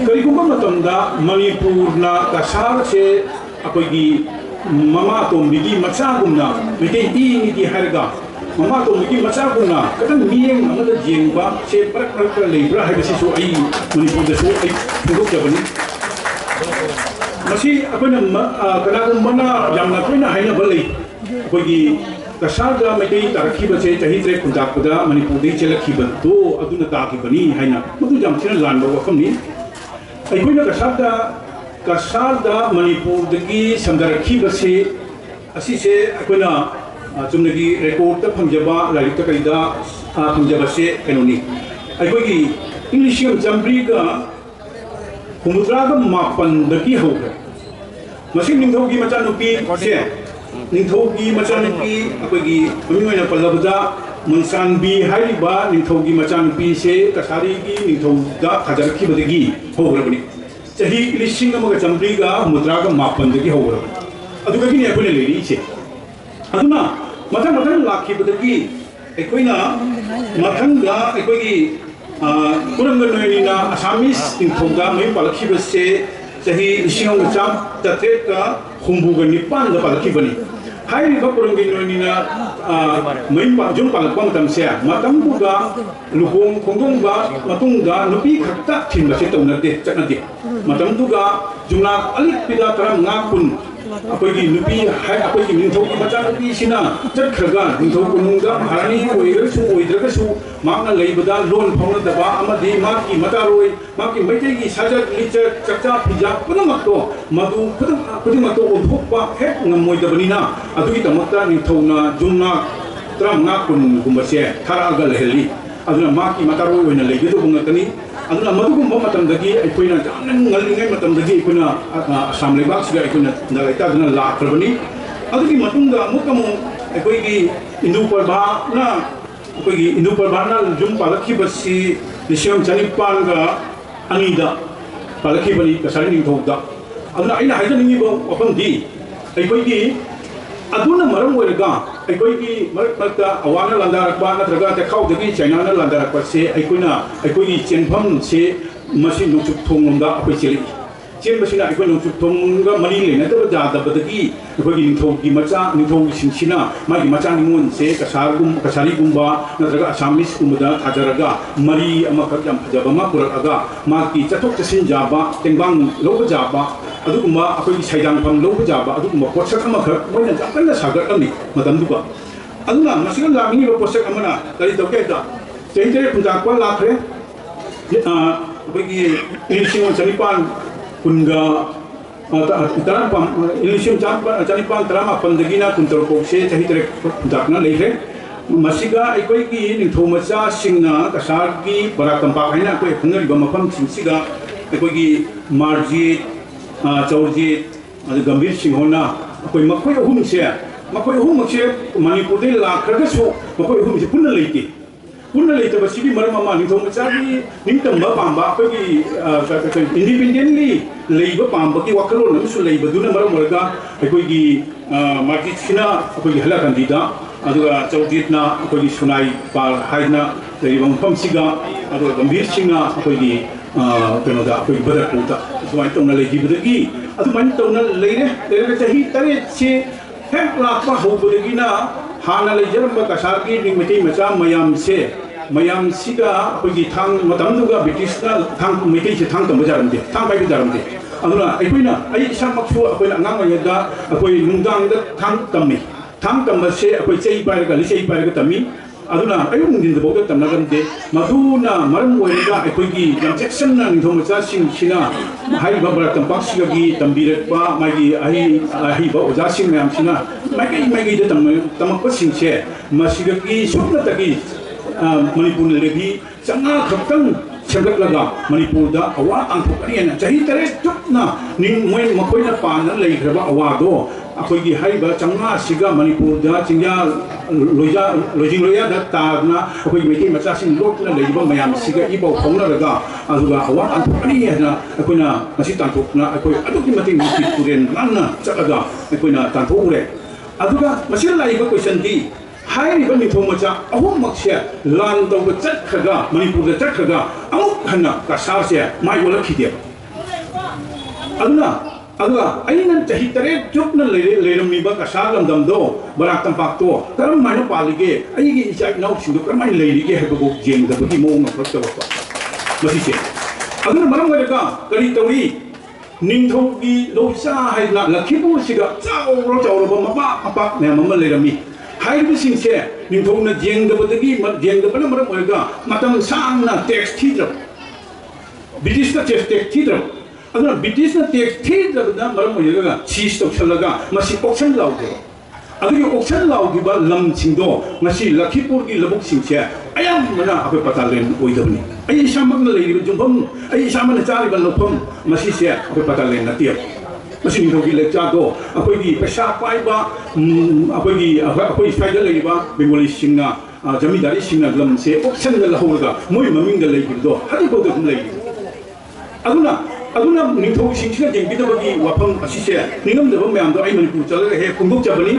करीगुम्बा मतमदा मणिपुरना कसार से अकोगी ममा तोमबिगी मचागुमना मिटे ईनिगी हरगा ममा तोमबिगी मचागुमना कदम मियेंग अमदा जेंगबा से परक परक लेब्रा हाइबसिसु आई मणिपुरदसु आई फुंदोकजबनी मसी अकोना कनागुम्बना यामना तोइना हाइनबा लई अकोगी कसारगा मिटे तारखिबसे चही त्रे खुंदाकदा मणिपुरदि चेलखिबदो अदुना ताखिबनी हाइना मदु जामथिना लानबा वफमनी अखोइना कसारदा मणिपुरदगी संदरखिबसे असिसे अखोइना चुमनगी रेकॉर्ड ता फंगजबा लाइक कइदा फंगजबसे कनोनी अखोइगी इंग्लिशियम जंब्रीगा हुमुद्रागा मापनदगी होगा मसी निंगथौगी मचानुपी से निंगथौगी मचानुपी अखोइगी ममिनोइना पल्लबदा मनसानबी हाइबा निंगथौगी मचानुपी से कसारीगी निंगथौदा थाजरखिबदगी होग्रबनी चही लिसिंग अमगा जंब्रीगा हुमुद्रागा मापनदगी होग्रबनी अदुगगी अखोइना लेरिसे अदुना मथंग मथंग लाखिबदगी अखोइना मथंगा अखोइगी कुरंगनोइना असामीस निंगथौदा मय पालखिबसे चही लिसिंग चाम तथेका हुंबुगा निपानदा पालखिबनी हाइरिबा कुरंगनोइना मय जुम पालकवा मतमसे मतंबुगा लुहोंग खोंगोंगा मतुंगा नुपी खक्ता थिनबसे तौनते चटनते मतंदुगा जुमना अलिपिदा तरम नाकुन अखोइगी नुपी हाइ अखोइगी निंगथौगी मचानुपी सिना चटखरगा निंगथौ कुनुंगा महारानी ओइरसु ओइद्रगसु माकना लेइबदा लोन फाउनदबा अमदि माकी मतारोय माकी मैतेगी साजत लिचर चक्चा फिजा पुनमक्तो मदु पुनमक्तो ओथोकपा हेक ngमोइदबनिना अदुगी तमक्ता निंगथौना जुमना तरम नाकुन गुमसे थारागा लेहली अदुना माकी मतारोय ओइना लेगेदो बुंगतनी अदुना मदुगुम्बा मतमदगी अखोइना जामना ngलिङै मतमदगी अखोइना आसाम लेबाकसिगा अखोइना नलाइतादना लाख्रबनी अदुगी मतुंगा मुकमु अखोइगी इंदु परबाना अखोइगी इंदु परबाना जुम पालखिबसी लिसिंग चनिपानगा अनिदा पालखिबनी कसारी निंगथौदा अदुना आइना हाइजनिंगिबो वफमदी अखोइगी अदुना मरम ओइरगा अखोइगी मरकता अवाना लंदारकबा नत्रगा तेखाउदगी चाइनाना लंदारकबा से अखोइगी चेनफम से मसी नुचुक थोंगमदा अखोइ चेली चेनबसिना अखोइ नुचुक थोंगा मरी लेनदब जादबदगी अखोइगी निंगथौगी मचा निंगथौगी सिंसिना मागी मचा निंगोन से कसारीगुम्बा नत्रगा असामीस गुम्बदा थाजरगा मरी अमखक याम फजबमा पुरकगा मागी चथोक चसिन जाबा तेंबांग लोब जाबा अदुगुम्बा अखोइगी साइदांफम लोब जाबा अदुगुम्बा पोषक अमखक मोइना जाकन्ना सागरअमनि मतमदुगा अदुना मसिगन लामिनिबा पोषक अमना करि तौकेदा चैतरे खुंजाकवा लाखरे अखोइगी इलिसिंग चनिपान कुनगा तरपम इलिसिंग चनिपान तरामा पंदगिना कुंतरपोक्से चहितरे खुंजाकना लेखरे मसिगा अखोइगी निंगथौमचा सिंगना कसारगी बराकंपा हाइना अखोइ खंगरिबा मफम सिंसिगा अखोइगी मार्जित चौरजित गंभीर सिंहोना अखोइ मखोइ अहुमसे मणिपुरदे लाखरगसु मखोइ अहुमसे पुनः लेतबसिगी मरम अमा निंगथौमचागी निंगतंबा पांबा अखोइगी इंडिपेंडेंटली लेइबा पांबगी वखलोन अमसु लेइबदुना मरम ओरगा अखोइगी मार्जितसिना अखोइगी हलाकंदीदा अदुगा चौरजितना अखोइगी सुनाई पाल हाइना लेइबा मफमसिगा अदुगा गंभीर सिंहना अखोइगी कनोदा अखोइगी बदरपुरदा सुमाइ तौना लेगिबदगी अदुमाइन तौना लेरे चही तरे से हेक लाखपा हौबदगिना हाना लेजरंबा कसारगी निंगमिति मचा मयामसिगा अखोइगी थांग मतमदुगा ब्रिटिशना थांग मिति से थांग तमजारमदे थांग बाइबे जारमदे अदुना अखोइना आई इसामक्सु अखोइना अंगांगयदा अखोइ नुंगांगदा थांग तमसे अखोइ चै पाइरगा लिचै पाइरगा तमी अदुना अयुं निंदबोगा तमनागमदे मधुना मरम ओइरगा अखोइगी यमजेक्सनना निंगथौमचा सिंसिना हाइबा बराकंपाक्सिगागी तंबिरकबा मागी अहिबा ओजासिंग मयामसिना मागी दे तमकपा सिंसे मसिगागी सुनतगी मणिपुर लेभी चंगा खक्तंग सेमगटलगा मणिपुरदा अवा आंथोकनियना चही तरे चुपना निंग मोय मखोइना पाना लेख्रबा अवादो अखोइगी हाइबा चंगा सिगा मणिपुरदा चिंया लोजिंग लोया दा तागना अखोइगी मेथि मचासिंग लोटना लेबा मयाम सिगा इबो खोंगनरगा अदुगा अवा आंथोकनियना अखोइना मसि तांथोकना अखोइ अदुगी मति मिति पुरेन नाना चलगा अखोइना तांथोउरे अदुगा मसि लाइबा क्वेश्चन दी हाइरिबा निंगथौमचा अहुमक्से लान तौबा चटखगा मणिपुरदा चटखगा अमुक हन्ना कसारसे माइ ओलखिदे अदुगा अइना चाही तरे चुपना लेरमीबा कसा लमदमदो बराक तंपाक्तो करम माइनो पालिगे अइगी इचा इनाउ सिंदो करम माइ लेरिगे हेबगो जेंगदबगी मोंग नफरतबा मसिसे अदुना मरम गरगा करी तौरी निंथौगी लोचा हाइना लखिपुर सिगा चावरो मपा मपा ने मम लेरमी हाइबि सिंसे निंथौना जेंगदबदगी जेंगदबना मरम गरगा मतम सांगना टेक्स थीद्र ब्रिटिशना टेक्स थीद्र अदुना ब्रिटिशना टेक्स थीद्रबदा मरम Garga seize तौसलगा मसि auction लाउदे अदुगी auction लाउगिबा lump सिंदो मसि लखिपुर की लबुक सिंसे अयम मना अबे पतालेन ओइदबनी अई सामगना लेरिबा जुंफम अई सामना चारिबा लोफम मसि से अबे पतालेन नतिय मसि निथौगी लेक्चादो अखोइगी पैसा पाइबा अखोइ साइडा लेरिबा बेंगोली सिंगना जमीदारी सिंगना लम से ऑक्शन लहौरगा मोइ ममिंग लेगिदो हदिबो दम लेगि अदुना निथौ सिंसिना जेंगिदबगी वाफम असिसे निगमदब मयामदो आई मणिपुर चलगा हे कुंगुक चबनी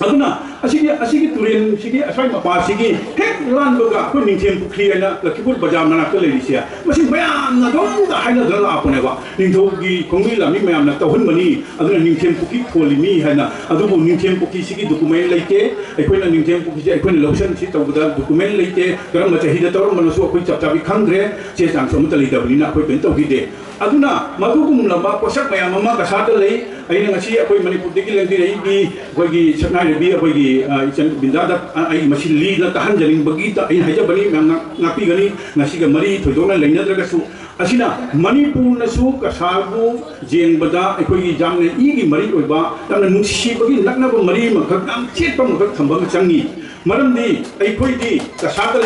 अदुना असिगी तुरेन सिगी असवाई मपा सिगी हेक लानबगा को निथेम पुखरी आइना लखिपुर बाजार मनाक लेरिसिया मसि मयामना दोंदा हाइना दला आपनेबा निथौगी खोंगी लामी मयामना तौहनबनी अदुना निथेम पुखी खोलिमी हाइना अदुबु निथेम पुखी सिगी डॉक्यूमेंट लेते अखोइना निथेम पुखी से अखोइना लौसन सि तौबदा डॉक्यूमेंट लेते करम चाहिदा तौरम मनसु अखोइ चपचाबी खंद्रे से चांग सम तलिदबनिना अखोइ पेन तौगिदे अदुना मदुगुमलबा पोषक मयाम अमा कसादा लई अइना ngasi अखोइ मणिपुरदगी लेंदिरैगी अखोइगी सकनाइरबी अखोइगी इचन बिंदादा आई मसि लीना तहनजलिंगबगी त अइ हाइजबनी म्याम नापीगनी ngasiga मरी थोइदोना लेनद्रगसु असिना मणिपुरनसु कसाबु जेंगबदा अखोइगी जामने इगी मरी ओइबा तमना नुसिबगी नकनबा मरी मखक नाम चेतपा मखक थंबम चंगी मरमदी अखोइगी कसादा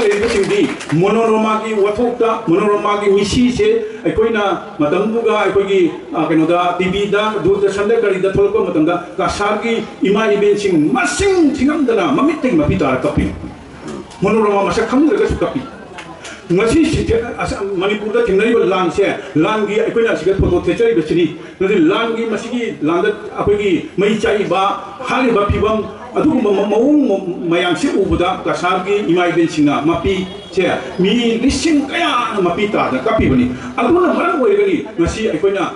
लेरिबसिंदी मोनोरोमा की वथोक्ता मोनोरोमा की मिसी से अखोइना मतमदुगा अखोइगी कनोदा टीवीदा दूरदर्शनदा करिदा थोलको मतमदा कसागी इमा इबेंसिंग मसिंग थिंगमदना ममितिंग मपितार कपि मोनोरोमा मसक खमदरगसु कपि ngasi manipurda thingnaiba lan se lan gi aikoina siga photo thechari besini nadi lan gi masigi landa akoigi mai chai ba hali ba phibam aduguma maung mayam se ubuda kasar gi imai ben singa mapi che mi lising kaya mapi ta da kapi bani aduna maram oigani ngasi aikoina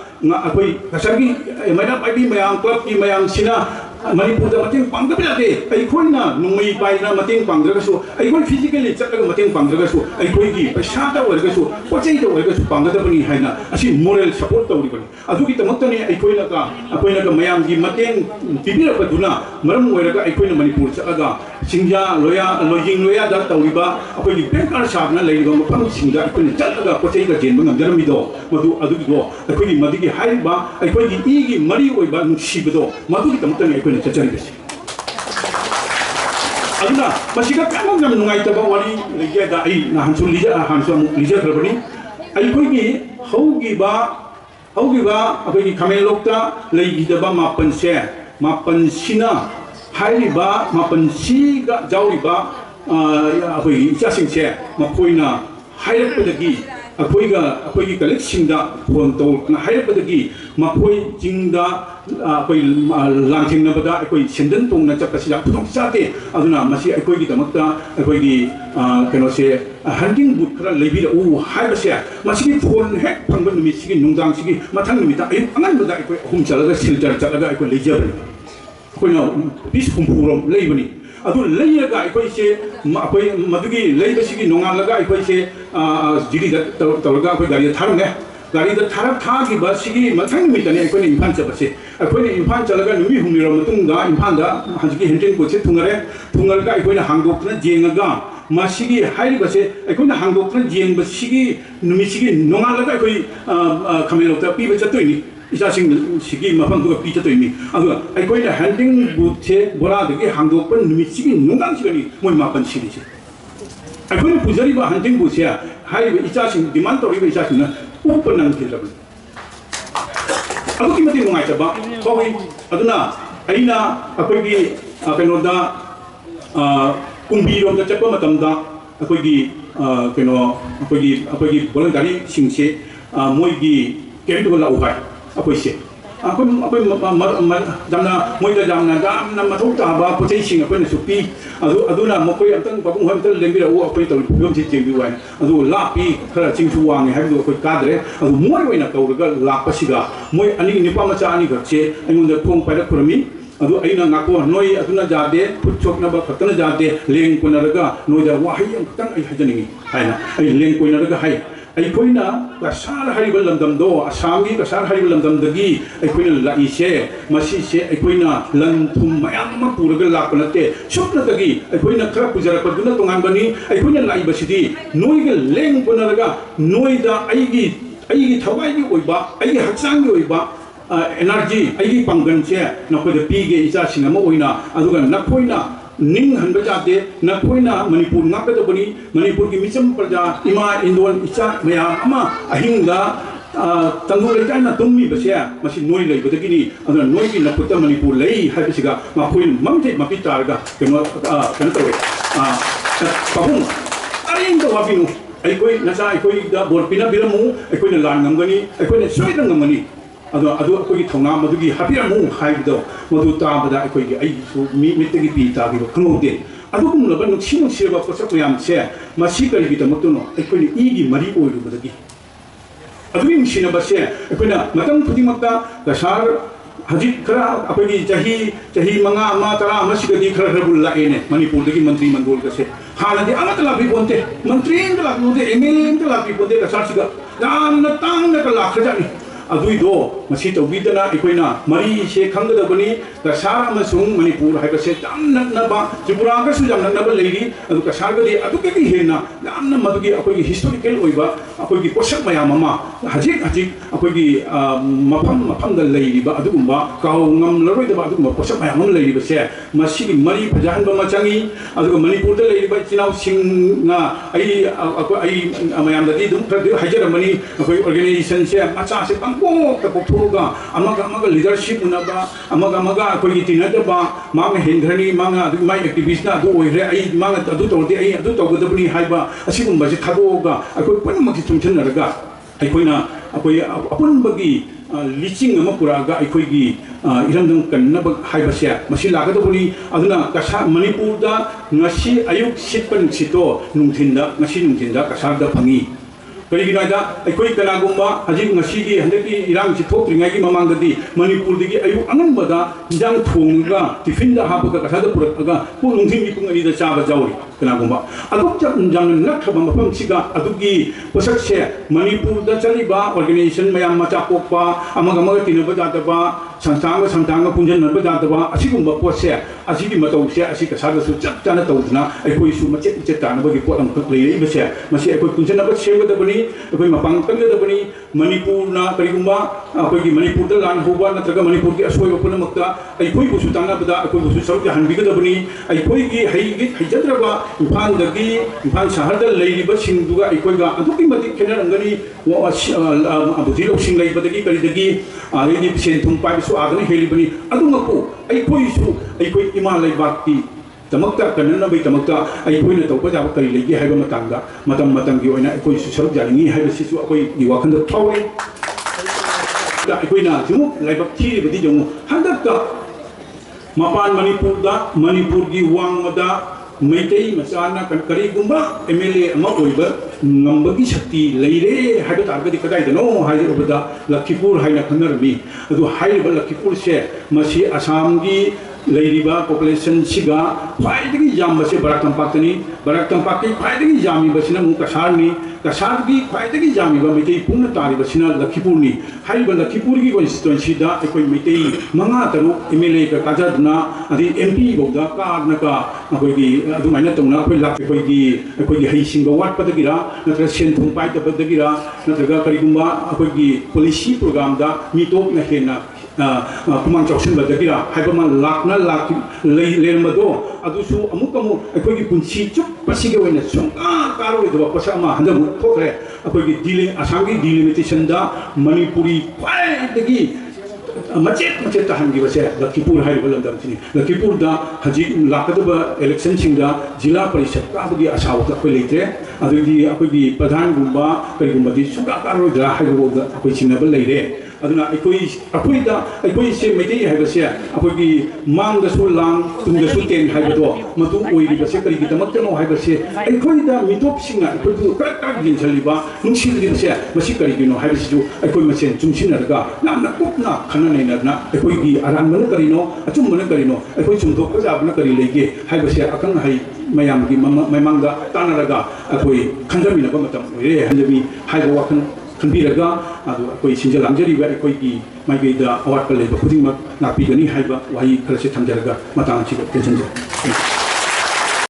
akoi kasar gi maina pai mayam club gi mayam sina Manipur मतें पांगबे अखोइना नुमई पाइना मतें पांगद्रगसु अखोइ physically चलगा मतें पांगद्रगसु अखोइगी पैसादा ओरगसु पोचैदा ओरगसु पांगदबनी हाइना असि moral support तौरिबनी अदुगी तमक्तनी अखोइना मयामगी मतें पिबिरबदुना मरम ओरगा अखोइना मणिपुर चलगा सिंजा लोया लोजिंग लोया दा तौरिबा अखोइगी बेंकार साबना लेरिबा मफम सिंगा अखोइना चलगा पोचैगा जेनबा ngamjaramido मदु अदुगिदो अखोइगी मदिगी हाइबा अखोइगी इगी मरी ओइबा नुसिबदो मदुगी तमक्तनी अखोइना चचरी बसी अदुना मसिगा कामम जम नुंगाइतबा वारी लेगेदा आई नाहनसु लिजा खरबनी अखोइगी हौगिबा अखोइगी खमेलोक्ता लेगिदबा मापनसिना हाइरिबा मापनसिगा जाउरिबा अखोइगी इचासिंगसे मखोइना हाइरपदगी अखोइगी कलेक्सिंगदा फोन तौना हाइरपदगी मखोइ जिंगदा अखोइ लांथिंगनबदा अखोइ सेंदन तोंगना चपसिदा फुदों चाते अदुना मसि अखोइगी दमक्ता अखोइगी कनोसे हंटिंग बूथ खरा लेबिरा उ हाइबसे मसिगी फोन हेक फंगबन निमिसिगी नुंगदांसिगी मथंग निमिता अय अंगनबदा अखोइ अहुम चलगा सिलचर चलगा अखोइ लेजबनी अखोइना पिस हुमपुरम लेबनी अदु लेयगा अखोइसे अखोइ मदुगी लेबसिगी नोंगालगा अखोइसे जिरी तौरगा अखोइ गाड़ी थारने गाड़ी थागी बसिगी मथंग मितने अखोइने इम्फान चबसे अखोइने इम्फान चलगा नुमी हुमिरो मतुंगा इम्फानदा हजिगी हेंटिंग कोचे थुंगरगा अखोइने हांगोक्तना जेंगगा मासिगी हाइबसे अखोइने हांगोक्तना जेंगबसिगी नुमिसिगी नोंगालगा अखोइ खमेलौता पीबा चतोइनी इचासिंग सिगी मफम दुगा पी चतोइनी अदुगा अखोइने हैंडिंग बूथ बोरादगी हांगोक्पन नुमिसिगी नोंगांसिगनी मोइ मापन सिरिसे अखोइने पुजरिबा हैंडिंग बूथ हाइबे इचासिंग डिमांड तौरिबा इचासिंग उपनंग खिलबन अदुकी मति नुंगाइतबा होई अदुना अइना अखोइगी कनोदा कुंबीरोमदा चप्पा मतमदा अखोइगी कनो अखोइगी voluntary सिंगसे मोइगी केंटुला उहाय अखोइसे jamna moida jamna mathau taba pochei sing apoi na supi aduna mokoi amtang babung hoi amtang lembira u apoi taw yom chi cheng biwai adu lapi khara chingsu wangi haidu apoi kadre adu moi oina kauraga lapasiga moi ani nipa macha ani gakche aingonda thong paira kurami adu aina ngako noi aduna jade putchok na ba khatana jade leng kunaraga noida wahi amtang ai hajaningi haina ai leng kunaraga hai अखोना कसार लमदमदो असम की कसार लमदमदगी अखोना लाइसे मसीसे अखोना लन थुम मयाम पुरग लाप नते सुपनतगी अखोना खरा पुजरपदुना तोंगानबनी अखोना लाइबसिदी नोइगे Laing पुनरगा नोइदा अइगी थवाइगी ओइबा अइगी हचांगी ओइबा energy अइगी पंगनसे नखोदा पीगे इचा सिंगमा ओइना अदुगा नखोइना निंग हनबा जाते नखोइना मणिपुर नाकदबनी मणिपुर की Mitcham प्रजा इमा इंदोन इचा मयाम अमा अहिंगा तंगु लेकाना तुममी बसे मसी नोइ लेबदगिनी अदुना नोइ की नपुत मणिपुर लई हाइबसिगा माखोइन ममजे मपि तारगा केनो तवे पाहुं अरिंग वाबिनु अइकोइ नसा अइकोइ दा बोरपिना बिरमु अइकोइना लान ngमगनी अइकोइना सोइदा ngमनी अखोई थौना मधुगी हाबिरमु हाइबदो मधु ताबदा अखोई अइसु मितगी पी ताबिरो खंगौदे अदुगुमलबा नुक्सिनुक्सिबा पोसक यामसे मसी करिगिदमतुनो अखोई इगी मरी ओइरुबदगी अदुगी मिसिनबसे अखोइना मतम खुदिमक्ता कसार हजिक खरा अखोई चही मंगा अमा तरा अमसिगदी खरा खरा बुल्लाएने मणिपुरदगी मंत्री मंडल कसे हानदि अमत लाबि बोनते मंत्री इंद लाबि बोनते एमएलए इंद लाबि बोनते कसारसिगा यामना तांगना का लाखजानि अदुइदो मसी तौबीदना अखोइना मरी से खंगदबनी कसार अमसुंग मणिपुर हाइबसे जाम नक्नबा त्रिपुरा गसु जाम नक्नबा लेरी अदु कसारगदि अदुकेगी हेना यामना मदुगी अखोइगी हिस्टोरिकल ओइबा अखोइगी पोषक मयाम अमा हजिक अखोइगी मफम द लेरीबा अदुगुंबा काउ ngमलरोइदबा अदुगुंबा पोषक मयाम अम लेरीबसे मसीगी मरी फजाहनबा मचांगी अदुगा मणिपुर द लेरीबा चिनाव सिंगना आई मयामदि दुम खरदि हाइजरमनी अखोइ ऑर्गेनाइजेशन से मचा से पोथोगा लीडरशिप उनबा अखोई तीनदबा मांग हेंधरनी मांग माई एक्टिविस्टना तौदे तौगदबनी असिगुंबसे थादोगा अखोई पुनमक चुमसनरगा अखोइना अखोई अपुनबगी लीचिंग पुरागा अखोई इरंदम कन्नब हाइबसे मसी लागदबनी अदुना कसा मणिपुरदा ngasi ayuk sitpan sito nungthinda kasarda phangi करीगिनादा अखोई कनागुंबा हजिक ngasiगी हंदकी इरांग सि थोक्रिंगागी ममांगदि मणिपुरदगी अयु अंगंबदा हिंजांग थोंगा टिफिनदा हापगा कसादा पुरकगा पु नुंथिंगी पुंगरीदा चाबा जावरी कनागुंबा अदुक चा इंजांग नखबा मफम सिगा अदुगी पोसकसे मणिपुरदा चलिबा ऑर्गेनाइजेशन मयाम मचा पोकपा अमगमग तिनबा जातबा संस्थांग पुंजनबा जातबा असिगुंबा पोसे असिगी मतौसे असि कसादासु चप चाना तौदना अखोइसु मचे इचे तानबगी पोत अमखक लेइबसे मसे अखोइ पुंजनबा सेवदबनी अखोइ मपांग तंगदबनी मणिपुरना करिगुंबा अखोइगी मणिपुरदा लान होबा नत्रगा मणिपुरगी असोइबा पुनमक्ता अखोइबुसु तांगबदा अखोइबुसु सरुक हनबिगदबनी अखोइगी हैजद्रबा इम्फाल शहरदा लेइरिबा सिंगदुगा अखोइगा अदुकी मति खेनरंगनी बुद्धि लौसिंग लेइबदगी करिदगी आरेगी सेंथुम पाइबसु आगने हेलिबनी अदुमकु अखोइ इमा लेबाक्ति तमक्ता कन्ननबई तमक्ता अखोइना तौबा जाबा करि लेगे हाइबा मतंगा मतंगी ओइना अखोइसु सरुक जानिंगी हाइबसिसु अखोइगी वाखंदा थावरे अखोइना जुमु लेबाक थिरिबदि जमु हंदक्ता मपान मणिपुरगी वांगदा मैतई मचाना करीगुंबा एमएलए अमा ओइबा ngambagi shakti leire haiba targadi kadaidano hairubada Lakhipur haina khanarmi adu haiba Lakhipur se masi Assam gi leiriba population siga khwaidagi jambase barak tampakni khwaidagi jami basina mu kasar gi khwaidagi jami ba mitei pungna tari basina Lakhipur ni haiba Lakhipur gi constituency da ekoi mitei manga taru MLA ka kajadna adi MP boda karnaka akoi gi adu maina tongna akoi lak ekoi gi heisinga wat padagira नत्र सेंथुम पाइदबदगिरा नत्रगा करिगुंबा अखोइगी policy programme दा मीटोप न हेना कुमांग चौसन बदगिरा हाइबमा लाखना लाख लेरमदो अदुसु अमुकमु अखोइगी पुंसी चुप पसिगे वइना Sunga कारोइदबा पसामा हंदमु थोखरे अखोइगी dealing आसामगी delimitation दा मणिपुरी ख्वाइदगी मचे तहंगी बसे लखीपुर हाइबल लमदमसिनी लखीपुर दा हजिक लाकदबा election सिंगा जिला परिषद काबगी आसाव तखोइ लेत्रे ꯑꯗꯨꯗꯤ ꯑꯩꯈꯣꯏꯒꯤ ꯄ꯭ꯔꯙꯥꯟꯒꯨꯝꯕ ꯀꯔꯤꯒꯨꯝꯕꯗꯤ ꯁꯨꯡꯀꯥ ꯀꯥꯔꯣꯏꯗ꯭ꯔꯥ ꯍꯥꯏꯕꯐꯥꯎꯗ ꯑꯩꯈꯣꯏ ꯆꯤꯡꯅꯕ ꯂꯩꯔꯦ ꯑꯗꯨꯅ ꯑꯩꯈꯣꯏꯁꯦ ꯃꯩꯇꯩ ꯍꯥꯏꯕꯁꯦ ꯑꯩꯈꯣꯏꯒꯤ ꯃꯥꯡꯗꯁꯨ ꯂꯥꯡ ꯇꯨꯡꯗꯁꯨ ꯇꯦꯟ ꯍꯥꯏꯕꯗꯣ ꯃꯗꯨ ꯑꯣꯏꯔꯤꯕꯁꯦ ꯀꯔꯤꯒꯤꯗꯃꯛꯇꯅꯣ ꯍꯥꯏꯕꯁꯦ ꯑꯩꯈꯣꯏꯗ ꯃꯤꯇꯣꯞꯁꯤꯡꯅ ꯑꯩꯈꯣꯏꯕꯨ ꯀꯔꯛ ꯌꯦꯡꯁꯤꯜꯂꯤꯕ ꯅꯨꯡꯁꯤꯜꯂꯤꯕꯁꯦ ꯃꯁꯤ ꯀꯔꯤꯒꯤꯅꯣ ꯍꯥꯏꯕꯁꯤꯁꯨ ꯑꯩꯈꯣꯏ ꯃꯁꯦꯟ ꯆꯨꯡꯁꯤꯟꯅꯔꯒ ꯌꯥꯝꯅ ꯀꯨꯞꯅ ꯈꯟꯅ ꯅꯩꯅꯗꯨꯅ ꯑꯩꯈꯣꯏꯒꯤ ꯑꯔꯥꯟꯕꯅ ꯀꯔꯤꯅꯣ ꯑꯆꯨꯝꯕꯅ ꯀꯔꯤꯅꯣ ꯑꯩꯈꯣꯏ ꯆꯨꯝꯊꯣꯛꯄ ꯌꯥꯕꯅ ꯀꯔꯤ ꯂꯩꯒꯦ ꯍꯥꯏꯕꯁꯦ ꯑꯈꯪ ꯑꯍꯩ ꯃꯌꯥꯝꯒꯤ ꯃꯃꯥꯡꯗ ꯇꯥꯟꯅꯔꯒ ꯑꯩꯈꯣꯏ ꯈꯟꯖꯃꯤꯟꯅꯕ ꯃꯇꯝ ꯑꯣꯏꯔꯦ ꯍꯥꯏꯕꯒꯤ ꯍꯥꯏꯕ ꯋꯥꯈꯜ ꯈꯟꯕꯤꯔꯒ ꯑꯗꯨ ꯑꯩꯈꯣꯏ ꯁꯤꯡꯖ ꯂꯥꯡꯖꯔꯤꯕ ꯑꯩꯈꯣꯏꯒꯤ ꯃꯥꯏꯀꯩꯗ ꯑꯋꯥꯠꯄ ꯂꯩꯕ ꯈꯨꯗꯤꯡꯃꯛ ꯉꯥꯛꯄꯤꯒꯅꯤ ꯍꯥꯏꯕ ꯋꯥꯍꯩ ꯈꯔꯁꯦ ꯊꯝꯖꯔꯒ ꯃꯇꯥꯡ ꯑꯁꯤꯗ ꯇꯦꯟꯁꯤꯟꯖꯔꯤ